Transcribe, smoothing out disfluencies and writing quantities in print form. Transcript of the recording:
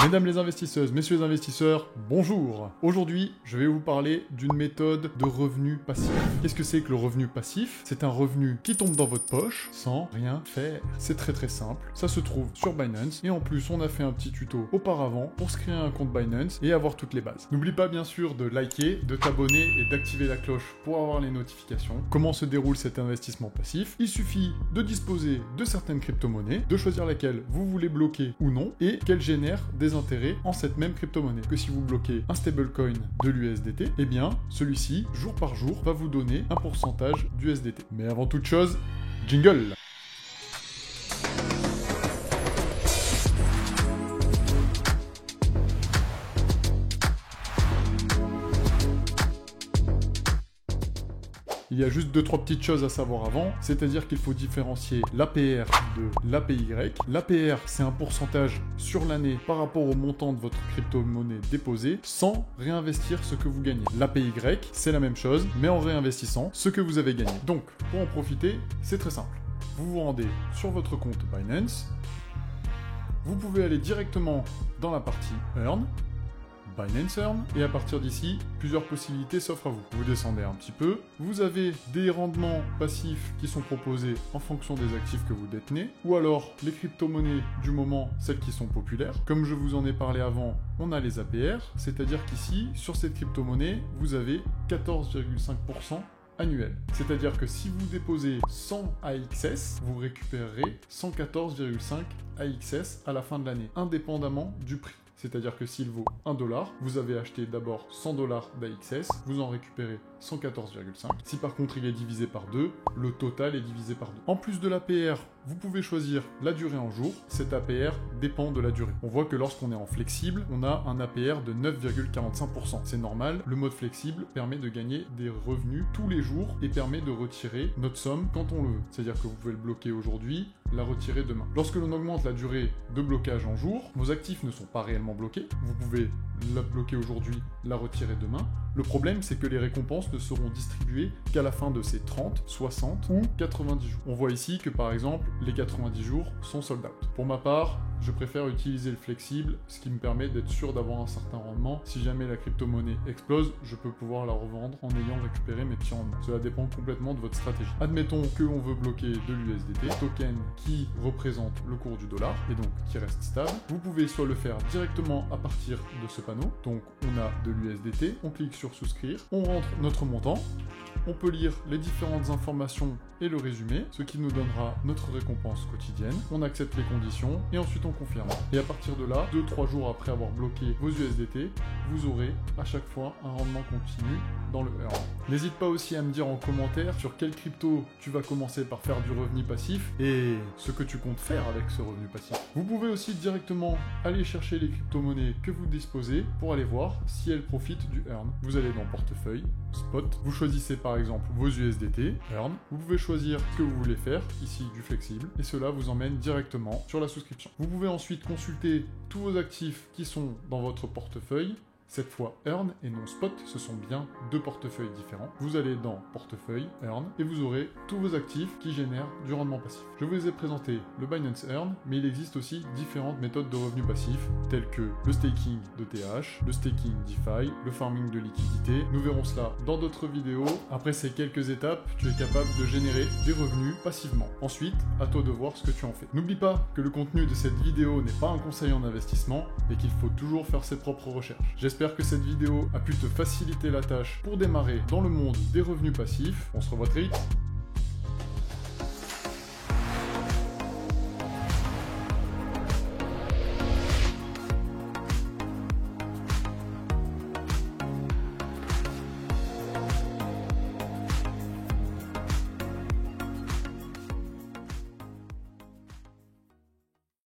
Mesdames les investisseuses, messieurs les investisseurs, bonjour. Aujourd'hui, je vais vous parler d'une méthode de revenu passif. Qu'est-ce que c'est que le revenu passif? C'est un revenu qui tombe dans votre poche sans rien faire. C'est très simple, ça se trouve sur Binance et en plus on a fait un petit tuto auparavant pour se créer un compte Binance et avoir toutes les bases. N'oublie pas bien sûr de liker, de t'abonner et d'activer la cloche pour avoir les notifications. Comment se déroule cet investissement passif? Il suffit de disposer de certaines crypto-monnaies, de choisir laquelle vous voulez bloquer ou non et qu'elle génère des intérêts en cette même crypto-monnaie. Que si vous bloquez un stablecoin de l'USDT, eh bien, celui-ci, jour par jour, va vous donner un pourcentage d'USDT. Mais avant toute chose, jingle! Il y a juste 2-3 petites choses à savoir avant, c'est-à-dire qu'il faut différencier l'APR de l'APY. L'APR, c'est un pourcentage sur l'année par rapport au montant de votre crypto-monnaie déposée sans réinvestir ce que vous gagnez. L'APY, c'est la même chose, mais en réinvestissant ce que vous avez gagné. Donc, pour en profiter, c'est très simple. Vous vous rendez sur votre compte Binance, vous pouvez aller directement dans la partie Earn, Binance Earn, et à partir d'ici, plusieurs possibilités s'offrent à vous. Vous descendez un petit peu, vous avez des rendements passifs qui sont proposés en fonction des actifs que vous détenez, ou alors les crypto-monnaies du moment, celles qui sont populaires. Comme je vous en ai parlé avant, on a les APR, c'est-à-dire qu'ici, sur cette crypto-monnaie, vous avez 14,5% annuel. C'est-à-dire que si vous déposez 100 AXS, vous récupérerez 114,5 AXS à la fin de l'année, indépendamment du prix. C'est-à-dire que s'il vaut 1$, vous avez acheté d'abord 100$ d'AXS, vous en récupérez 114,5. Si par contre il est divisé par 2, le total est divisé par 2. En plus de l'APR, vous pouvez choisir la durée en jours. Cet APR dépend de la durée. On voit que lorsqu'on est en flexible, on a un APR de 9,45%. C'est normal, le mode flexible permet de gagner des revenus tous les jours et permet de retirer notre somme quand on le veut. C'est-à-dire que vous pouvez le bloquer aujourd'hui, la retirer demain. Lorsque l'on augmente la durée de blocage en jours, vos actifs ne sont pas réellement bloqués. Vous pouvez la bloquer aujourd'hui, la retirer demain. Le problème, c'est que les récompenses ne seront distribuées qu'à la fin de ces 30, 60 ou 90 jours. On voit ici que par exemple, les 90 jours sont sold out. Pour ma part, je préfère utiliser le flexible, ce qui me permet d'être sûr d'avoir un certain rendement. Si jamais la crypto-monnaie explose, je peux pouvoir la revendre en ayant récupéré mes petits rendements. Cela dépend complètement de votre stratégie. Admettons qu'on veut bloquer de l'USDT, token qui représente le cours du dollar et donc qui reste stable. Vous pouvez soit le faire directement à partir de ce panneau, donc on a de l'USDT, on clique sur souscrire, on rentre notre montant, on peut lire les différentes informations et le résumé, ce qui nous donnera notre récompense quotidienne. On accepte les conditions et ensuite on confirme. Et à partir de là, 2-3 jours après avoir bloqué vos USDT, vous aurez à chaque fois un rendement continu dans le Earn. N'hésite pas aussi à me dire en commentaire sur quelle crypto tu vas commencer par faire du revenu passif et ce que tu comptes faire avec ce revenu passif. Vous pouvez aussi directement aller chercher les crypto-monnaies que vous disposez pour aller voir si elles profitent du Earn. Vous allez dans portefeuille, spot, vous choisissez par exemple vos USDT, Earn, vous pouvez choisir ce que vous voulez faire, ici du flexible, et cela vous emmène directement sur la souscription. Vous pouvez ensuite consulter tous vos actifs qui sont dans votre portefeuille. Cette fois Earn et non Spot, ce sont bien deux portefeuilles différents. Vous allez dans Portefeuille, Earn, et vous aurez tous vos actifs qui génèrent du rendement passif. Je vous ai présenté le Binance Earn, mais il existe aussi différentes méthodes de revenus passifs, telles que le staking de TH, le staking DeFi, le farming de liquidité. Nous verrons cela dans d'autres vidéos. Après ces quelques étapes, tu es capable de générer des revenus passivement. Ensuite, à toi de voir ce que tu en fais. N'oublie pas que le contenu de cette vidéo n'est pas un conseil en investissement et qu'il faut toujours faire ses propres recherches. J'espère que cette vidéo a pu te faciliter la tâche pour démarrer dans le monde des revenus passifs. On se revoit très vite.